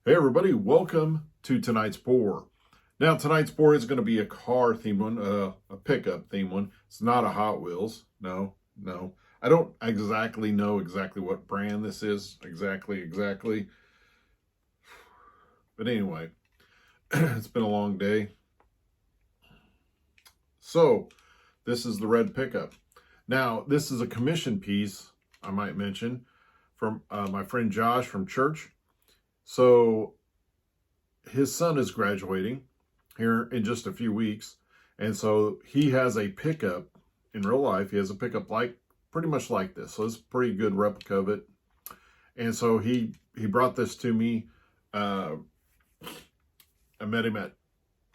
Hey everybody, welcome to tonight's pour. Now tonight's pour is going to be a car themed one, a pickup themed one. It's not a Hot Wheels. No. I don't exactly know what brand this is exactly. But anyway, it's been a long day. So this is the red pickup. Now this is a commission piece, I might mention, from my friend Josh from church. So his son is graduating here in just a few weeks. And so he has a pickup in real life. He has a pickup pretty much like this. So it's a pretty good replica of it. And so he brought this to me. I met him at,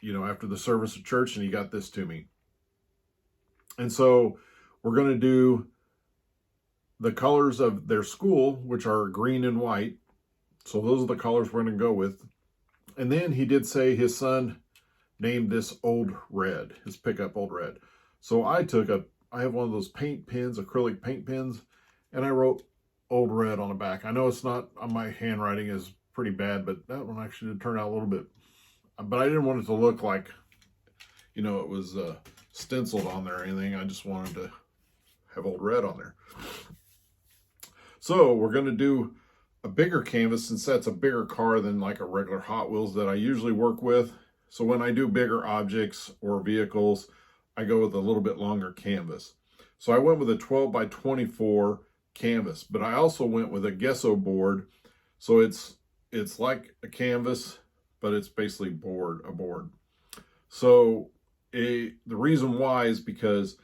after the service of church, and he got this to me. And so we're going to do the colors of their school, which are green and white. So those are the colors we're going to go with. And then he did say his son named this Old Red, his pickup Old Red. So I have one of those paint pens, acrylic paint pens, and I wrote Old Red on the back. I know it's not, my handwriting is pretty bad, but that one actually did turn out a little bit. But I didn't want it to look like, it was stenciled on there or anything. I just wanted to have Old Red on there. So we're going to do a bigger canvas, since that's a bigger car than like a regular Hot Wheels that I usually work with. So when I do bigger objects or vehicles, I go with a little bit longer canvas. So I went with a 12 by 24 canvas, but I also went with a gesso board. So it's like a canvas, but it's basically a board. So the reason why is because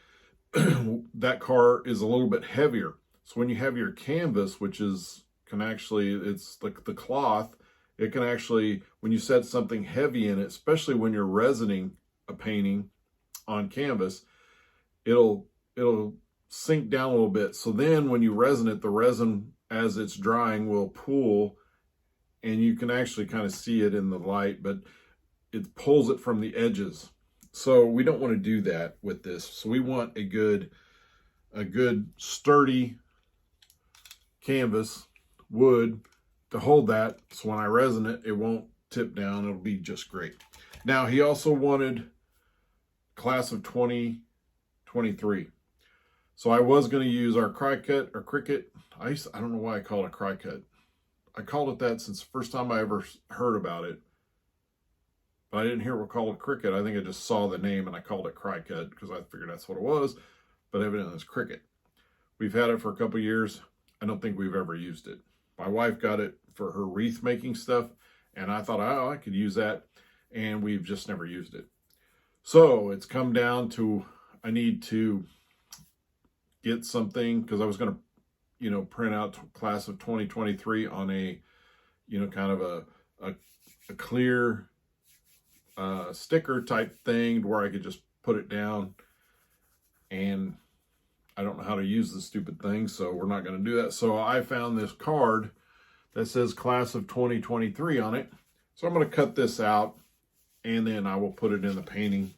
that car is a little bit heavier. So when you have your canvas, which is it's like the cloth, it can actually, when you set something heavy in it, especially when you're resining a painting on canvas, it'll sink down a little bit. So then when you resin it, the resin, as it's drying, will pool, and you can actually kind of see it in the light, but it pulls it from the edges. So we don't want to do that with this. So we want a good sturdy canvas, wood, to hold that, so when I resin it, it won't tip down. It'll be just great. Now, he also wanted class of 2023. So I was going to use our Cricut or Cricut. I don't know why I call it Cricut. I called it that since the first time I ever heard about it. But I didn't hear it called Cricut. I think I just saw the name and I called it Cricut because I figured that's what it was. But evidently it's Cricut. We've had it for a couple years. I don't think we've ever used it. My wife got it for her wreath making stuff, and I thought, I could use that, and we've just never used it. So it's come down to, I need to get something, because I was going to, print out class of 2023 on a, kind of a clear sticker type thing where I could just put it down, and I don't know how to use the stupid thing, so we're not going to do that. So I found this card that says class of 2023 on it. So I'm going to cut this out, and then I will put it in the painting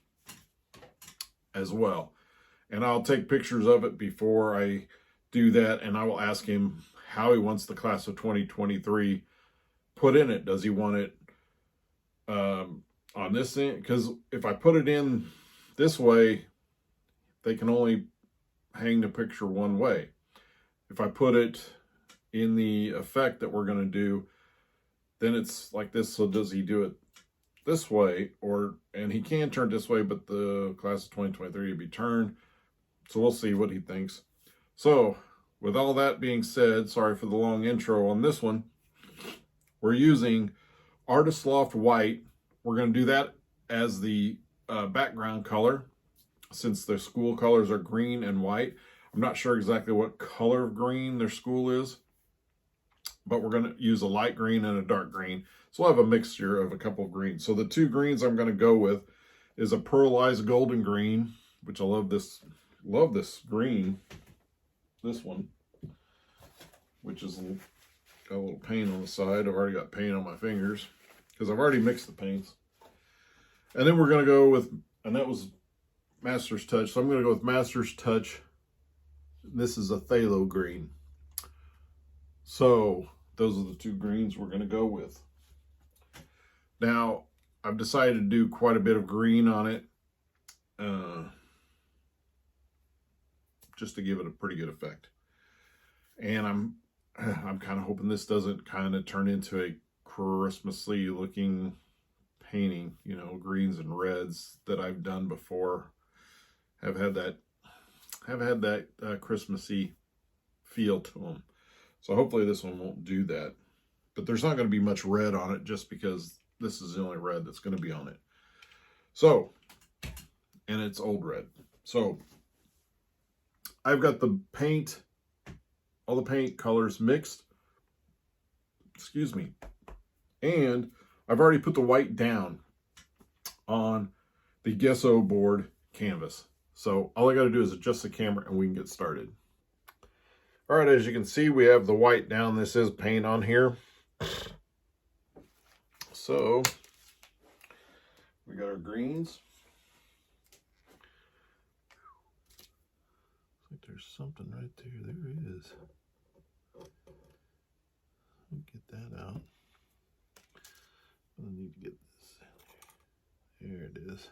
as well. And I'll take pictures of it before I do that, and I will ask him how he wants the class of 2023 put in it. Does he want it on this thing? Because if I put it in this way, they can only hang the picture one way. If I put it in the effect that we're going to do, then it's like this. So does he do it this way, and he can turn this way, but the class of 2023 would be turned. So we'll see what he thinks. So with all that being said, sorry for the long intro on this one. We're using Artist Loft White. We're going to do that as the background color, since their school colors are green and white. I'm not sure exactly what color of green their school is, but we're going to use a light green and a dark green. So we'll have a mixture of a couple of greens. So the two greens I'm going to go with is a pearlized golden green, which I love this green. This one, which is got a little paint on the side. I've already got paint on my fingers because I've already mixed the paints. And then we're going to go with, and that was Master's Touch. So I'm going to go with Master's Touch. This is a phthalo green. So those are the two greens we're going to go with. Now, I've decided to do quite a bit of green on it, just to give it a pretty good effect. And I'm kind of hoping this doesn't kind of turn into a Christmassy looking painting. You know, greens and reds that I've done before have had that Christmassy feel to them. So hopefully this one won't do that. But there's not going to be much red on it just because this is the only red that's going to be on it. So, and it's old red. So I've got the paint, all the paint colors mixed. Excuse me. And I've already put the white down on the gesso board canvas. So all I got to do is adjust the camera and we can get started. All right, as you can see, we have the white down. This is paint on here. So we got our greens. I think there's something right there. There is. Let me get that out. I need to get this. There it is.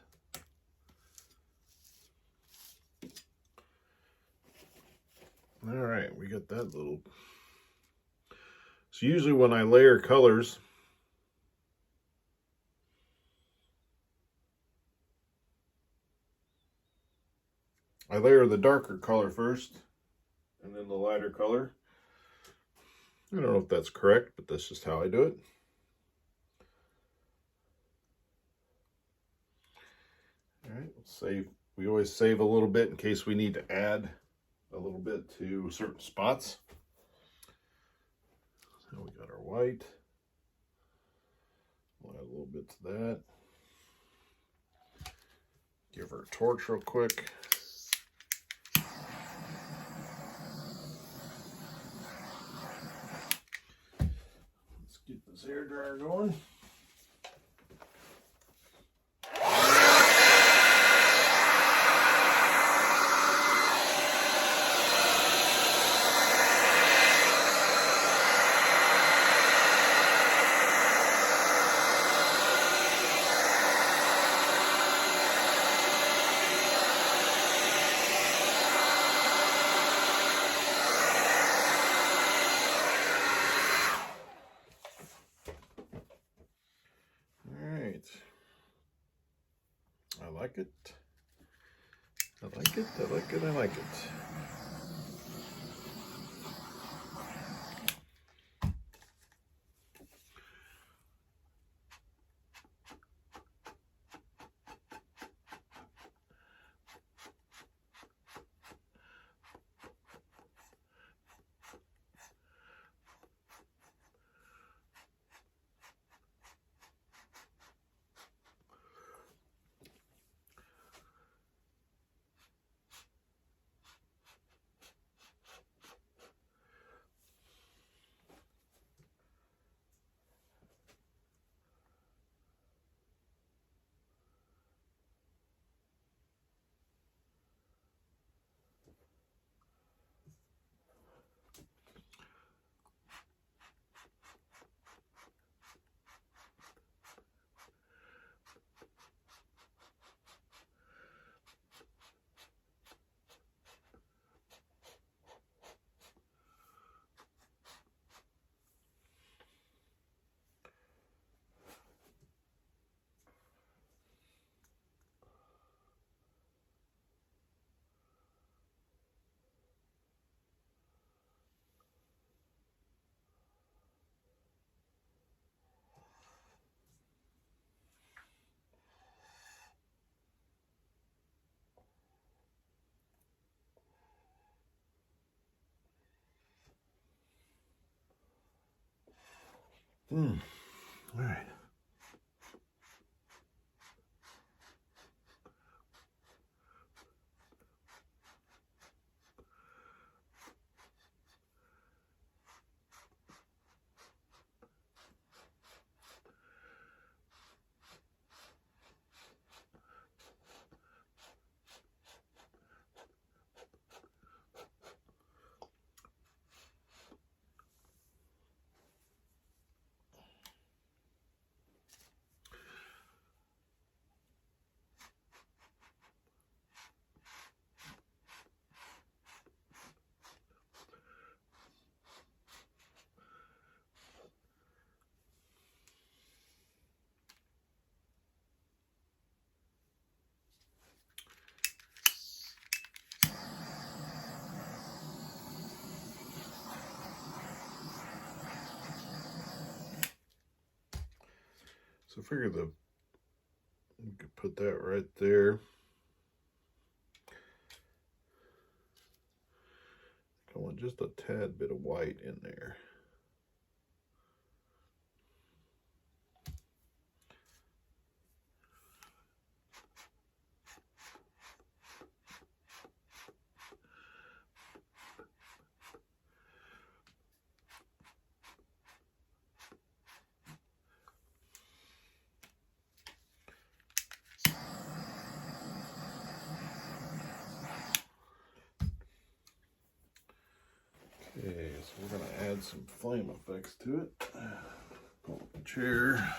All right, we got that little. So usually when I layer colors, I layer the darker color first and then the lighter color. I don't know if that's correct, but that's just how I do it. All right, let's save. We always save a little bit in case we need to add a little bit to certain spots. So we got our white. We'll add a little bit to that. Give her a torch real quick. Let's get this hair dryer going. I like it. I like it. I like it. I like it. All right. So I figure you could put that right there. I want just a tad bit of white in there. Okay, so we're going to add some flame effects to it. Pull up the chair.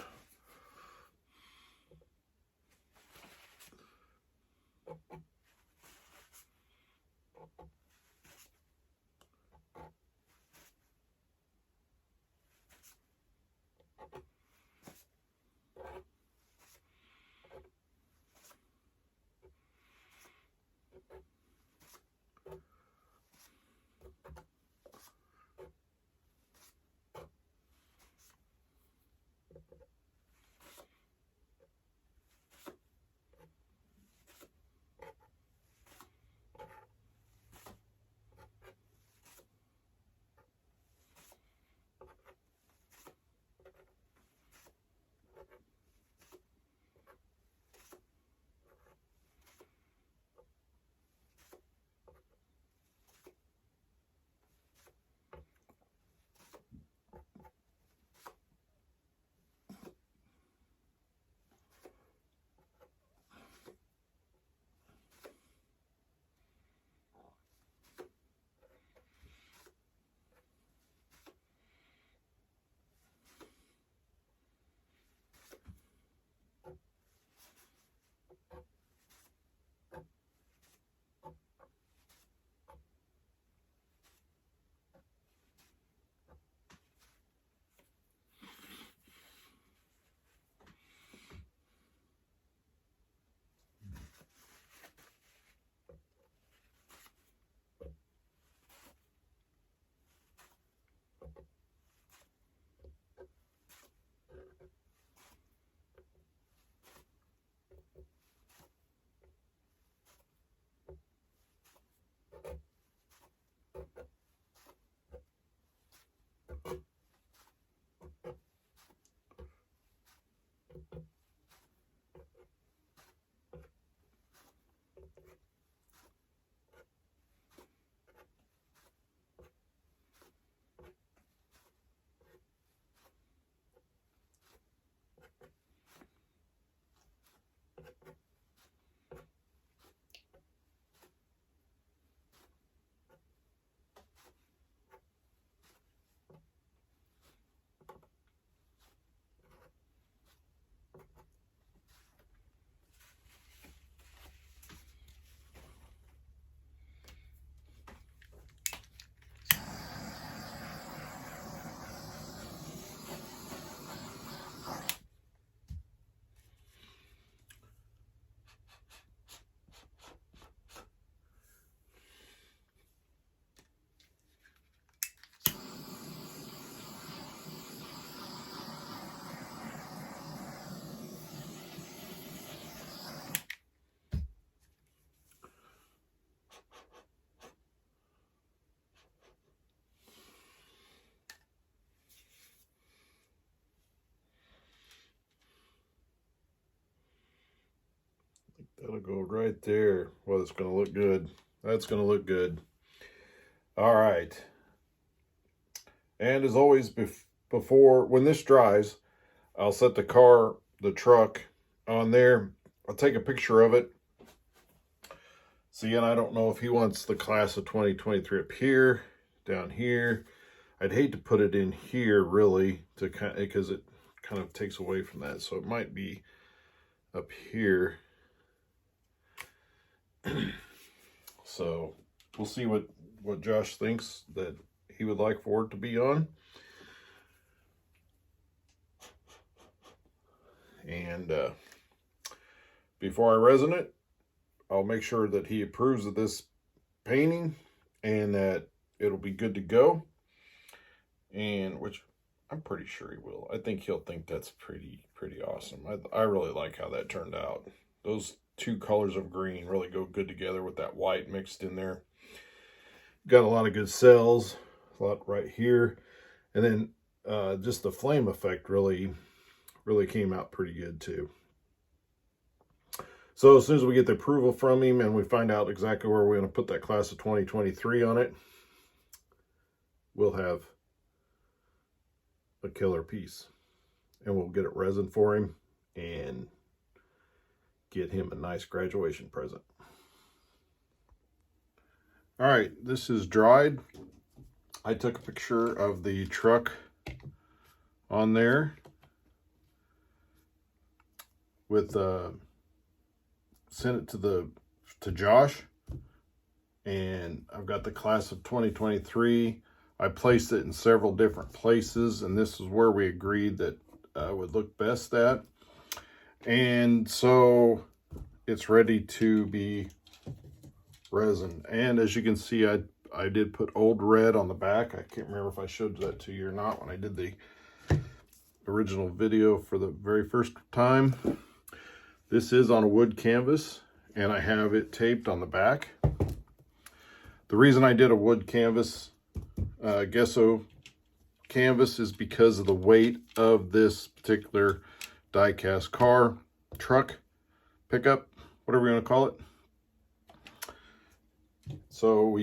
That'll go right there. Well, it's going to look good. That's going to look good. All right. And as always, before, when this dries, I'll set the truck on there. I'll take a picture of it. See, and I don't know if he wants the class of 2023 up here, down here. I'd hate to put it in here, really, because it kind of takes away from that. So it might be up here. So we'll see what Josh thinks that he would like for it to be on. And before I resin it, I'll make sure that he approves of this painting and that it'll be good to go. And which I'm pretty sure he will. I think he'll think that's pretty awesome. I really like how that turned out. Those two colors of green really go good together with that white mixed in there. Got a lot of good cells, a lot right here. And then just the flame effect really came out pretty good too. So as soon as we get the approval from him and we find out exactly where we're going to put that class of 2023 on it, we'll have a killer piece. And we'll get it resin for him and get him a nice graduation present. All right, this is dried. I took a picture of the truck on there with sent it to Josh, and I've got the class of 2023. I placed it in several different places, and this is where we agreed that would look best at. And so it's ready to be resin. And as you can see, I did put old red on the back. I can't remember if I showed that to you or not when I did the original video for the very first time. This is on a wood canvas, and I have it taped on the back. The reason I did a wood canvas, gesso canvas, is because of the weight of this particular die-cast car, truck, pickup, whatever you want to call it. So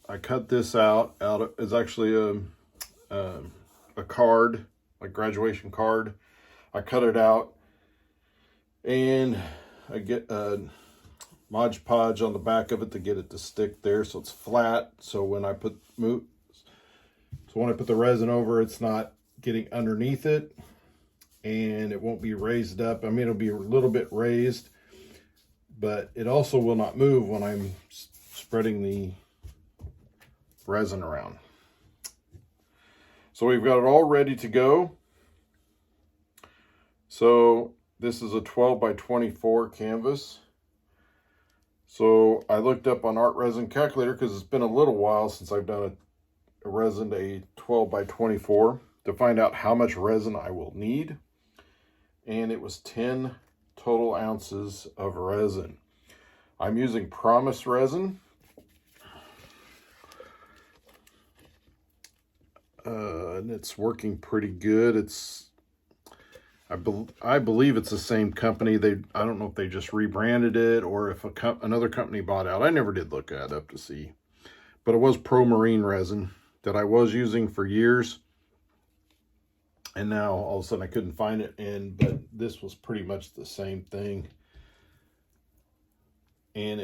I cut this out. It's actually a card, a graduation card. I cut it out, and I get a Mod Podge on the back of it to get it to stick there, so it's flat. So when I put the resin over, it's not getting underneath it, and it won't be raised up. I mean, it'll be a little bit raised, but it also will not move when I'm spreading the resin around. So we've got it all ready to go. So this is a 12 by 24 canvas. So I looked up on Art Resin Calculator, because it's been a little while since I've done a resin a 12 by 24, to find out how much resin I will need. And it was 10 total ounces of resin. I'm using Promise resin. And it's working pretty good. I believe it's the same company. I don't know if they just rebranded it or if another company bought out. I never did look that up to see. But it was Pro Marine resin that I was using for years. And now all of a sudden I couldn't find it. But this was pretty much the same thing. And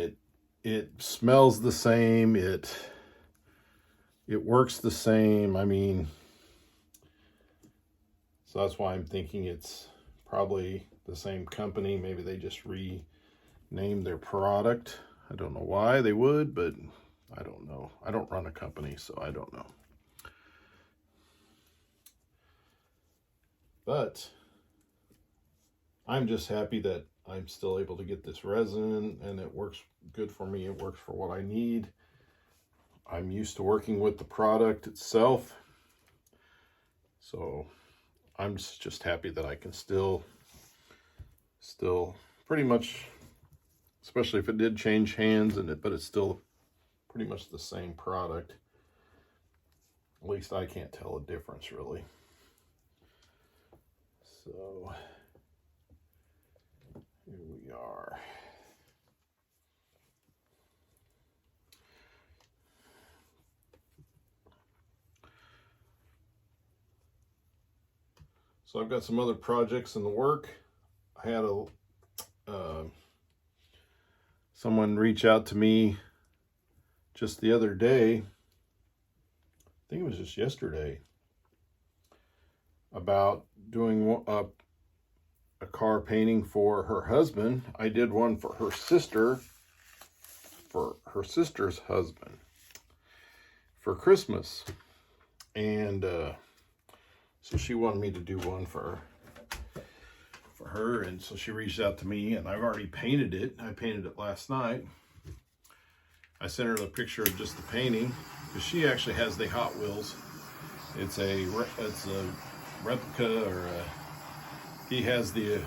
it smells the same. It works the same. I mean, so that's why I'm thinking it's probably the same company. Maybe they just renamed their product. I don't know why they would, but I don't know. I don't run a company, so I don't know. But I'm just happy that I'm still able to get this resin, and it works good for me. It works for what I need. I'm used to working with the product itself. So I'm just happy that I can still pretty much, especially if it did change hands, but it's still pretty much the same product. At least I can't tell a difference, really. So here we are. So I've got some other projects in the work. I had someone reach out to me just the other day. I think it was just yesterday, about doing a car painting for her husband. I did one for her sister, for her sister's husband, for Christmas. And so she wanted me to do one for her, and so she reached out to me, and I've already painted it. I painted it last night. I sent her the picture of just the painting, because she actually has the Hot Wheels. It's a replica, or he has the,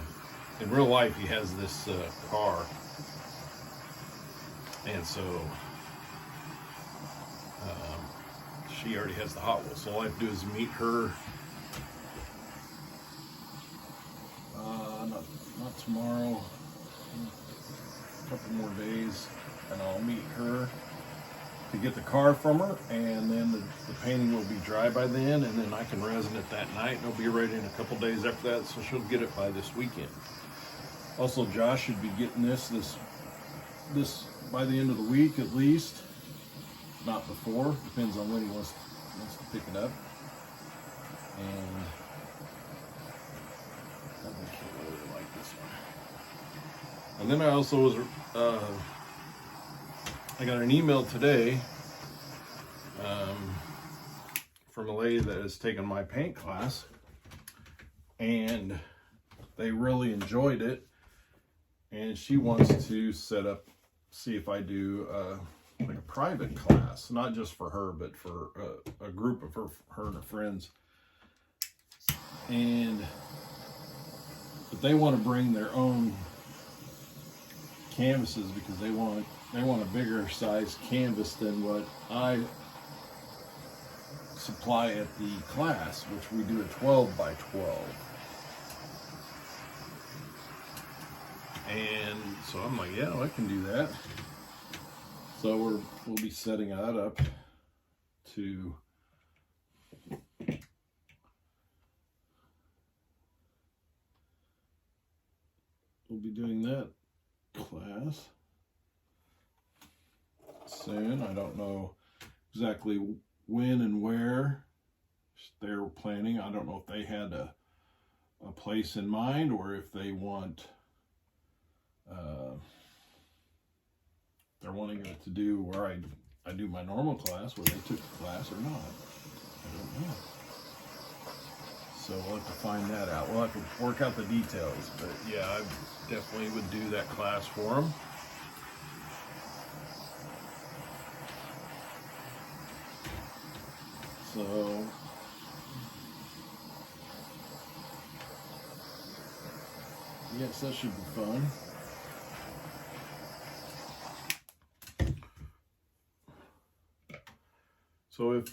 in real life, he has this car. And so she already has the Hot Wheels. So all I have to do is meet her. Not tomorrow. A couple more days, and I'll meet her to get the car from her, and then the painting will be dry by then, and then I can resin it that night, and it'll be ready in a couple days after that. So she'll get it by this weekend. Also, Josh should be getting this by the end of the week at least, not before. Depends on when he wants to pick it up. And I think he'll really like this one. And then I also was I got an email today from a lady that has taken my paint class, and they really enjoyed it, and she wants to see if I do like a private class, not just for her, but for a group of her and her friends. But they want to bring their own canvases because they want a bigger size canvas than what I supply at the class, which we do a 12 by 12. And so I'm like, yeah, I can do that. So we'll be setting that up to we'll be doing that class soon. I don't know exactly when and where they're planning. I don't know if they had a place in mind, or if they want they're wanting it to do where I do my normal class, where they took the class, or not. I don't know. So we'll have to find that out. We'll have to work out the details. But yeah, I definitely would do that class for them. So yes, that should be fun. So if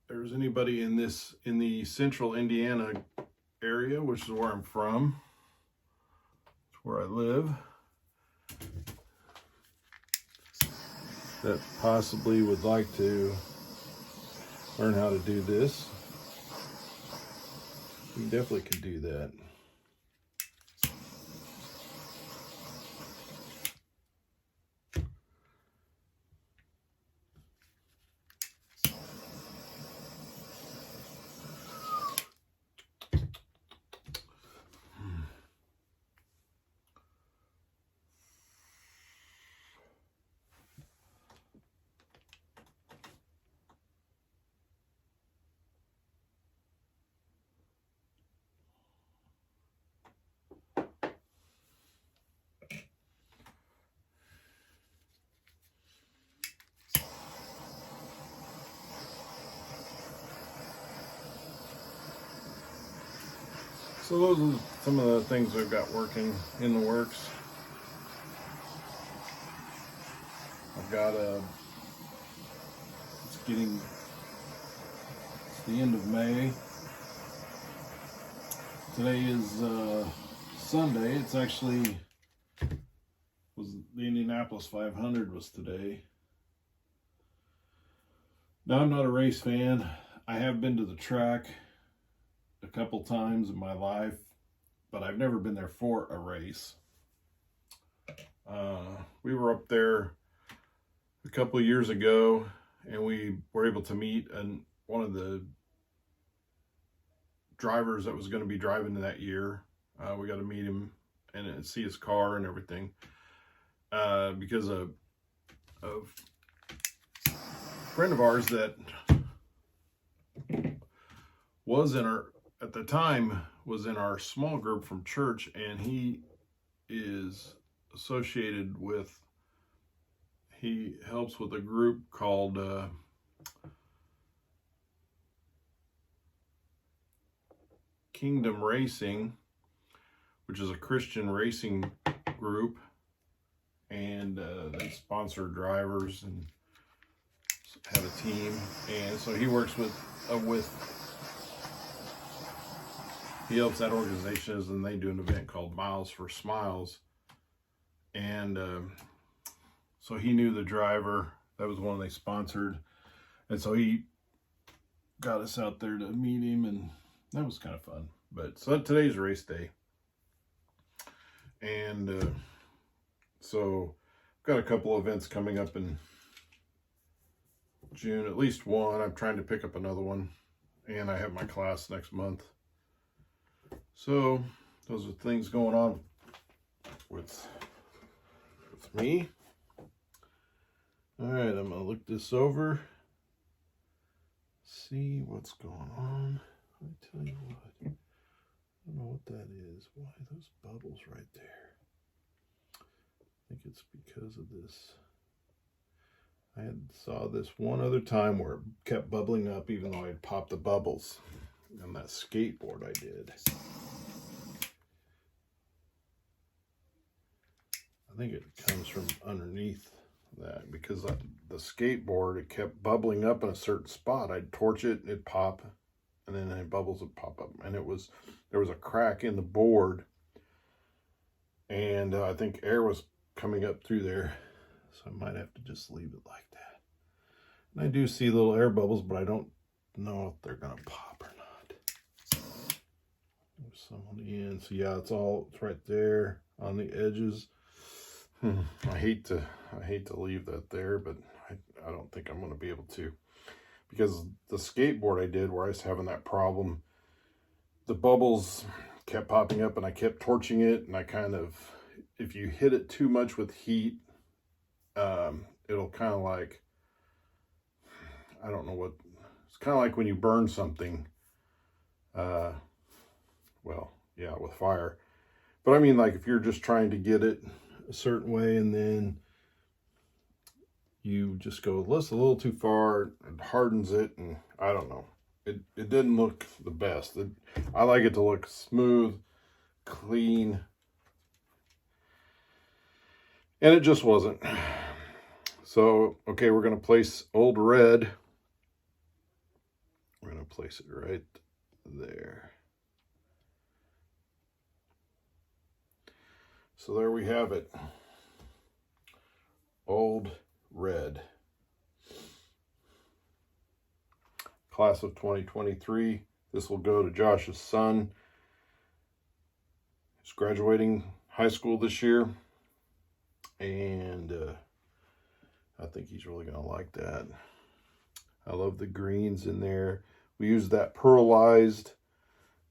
there's anybody in the central Indiana area, which is where I'm from, it's where I live, that possibly would like to learn how to do this, you definitely could do that. So those are some of the things we've got working in the works. I've got it's the end of May. Today is Sunday. It's actually was the Indianapolis 500 was today. Now, I'm not a race fan. I have been to the track a couple times in my life, but I've never been there for a race. We were up there a couple of years ago, and we were able to meet one of the drivers that was going to be driving that year. We got to meet him and see his car and everything, because a friend of ours that was at the time was in our small group from church, and he is associated with, he helps with a group called Kingdom Racing, which is a Christian racing group, and they sponsor drivers and have a team. And so he works with he helps that organization, and they do an event called Miles for Smiles. And so he knew the driver. That was one they sponsored. And so he got us out there to meet him, and that was kind of fun. But so today's race day. And so I've got a couple events coming up in June, at least one. I'm trying to pick up another one. And I have my class next month. So those are things going on with me. All right, I'm gonna look this over, see what's going on. Let me tell you what, I don't know what that is. Why those bubbles right there? I think it's because of this. I had saw this one other time where it kept bubbling up even though I had popped the bubbles on that skateboard I did. I think it comes from underneath that, because the skateboard, it kept bubbling up in a certain spot. I'd torch it, it'd pop, and then the bubbles would pop up. And there was a crack in the board, and I think air was coming up through there, so I might have to just leave it like that. And I do see little air bubbles, but I don't know if they're gonna pop or not. There's some on the end, so yeah, it's right there on the edges. I hate to leave that there, but I don't think I'm going to be able to, because the skateboard I did where I was having that problem, the bubbles kept popping up and I kept torching it, and I kind of, if you hit it too much with heat, it'll kind of like, I don't know what, it's kind of like when you burn something, well, yeah, with fire. But I mean, like if you're just trying to get it a certain way and then you just go a little too far, it hardens it, and I don't know. It didn't look the best. I like it to look smooth, clean, and it just wasn't. So, okay, we're going to place Old Red. We're going to place it right there. So there we have it. Old Red. Class of 2023. This will go to Josh's son. He's graduating high school this year. And I think he's really going to like that. I love the greens in there. We use that pearlized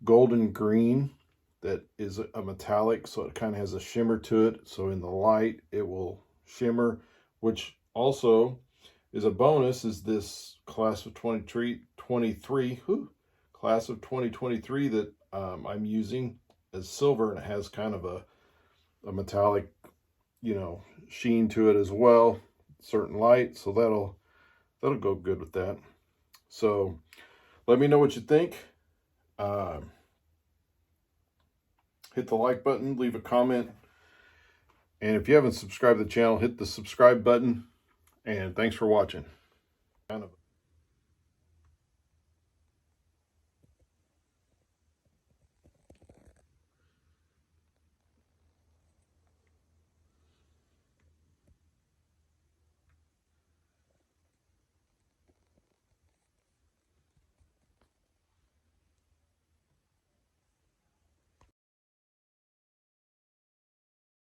golden green that is a metallic, so it kind of has a shimmer to it. So in the light, it will shimmer, which also is a bonus, is this class of 2023, class of 2023 that I'm using as silver, and it has kind of a metallic, sheen to it as well, certain light. So that'll go good with that. So let me know what you think. Hit the like button, leave a comment. And if you haven't subscribed to the channel, hit the subscribe button. And thanks for watching.